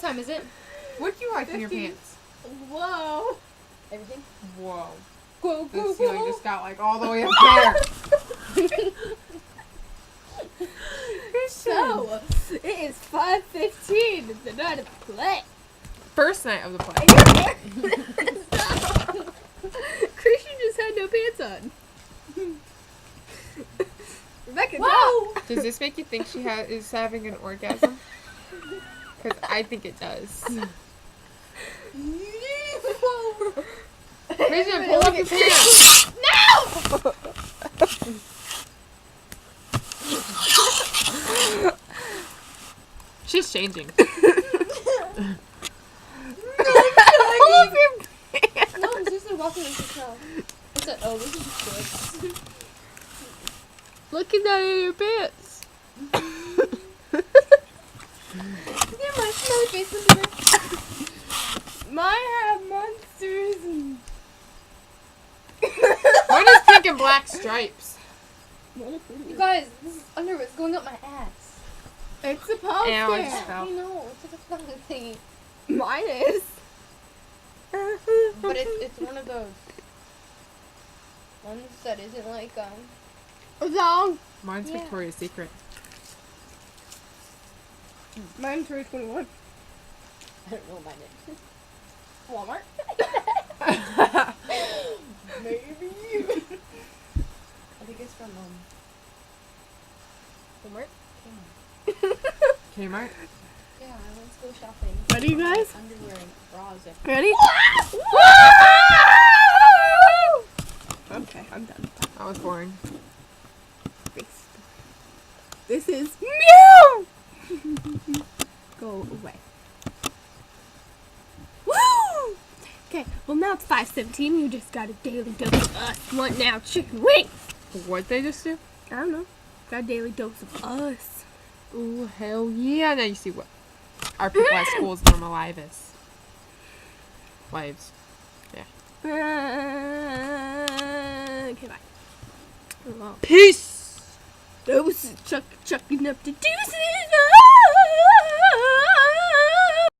What time is it? What do you like in your 15. pants? Whoa. Everything? Whoa. Go, The go, ceiling go. just got like all the way up there. So, it is 5:15. It's the night of the play. First night of the play. Stop. Christian just had no pants on. Rebecca, Whoa! Does this make you think she is having an orgasm? Because I think it does. Christian, pull up your pants. She's changing. No, I'm just walking into the show. It's like, oh, this is good. look at that in your pants. Yeah, my smelly face under there. Mine have monsters and... Mine is pink and black stripes. You guys, this is underwear. It's going up my ass. It's supposed Ow, I to. just fell. I know. It's like a fucking thingy. Mine is. But it's one of those ones that isn't like, Long. Mine's Yeah. Victoria's Secret. Mine's 321. I don't know about it. Walmart? Maybe. I think it's from, Walmart? Kmart. Yeah, I went to go shopping. Ready, you guys? Underwear and bras. Ready? Okay, I'm done. That was boring. This is Mew! Go away. Woo! Okay, well now it's 5:17. You just got a daily dose of us. What now? Chicken wings! What'd they just do? I don't know. Got a daily dose of us. Ooh, hell yeah. Now you see what our people at school's normal life is. Lives. Okay, bye. Well, Peace! doses chucking up the deuces.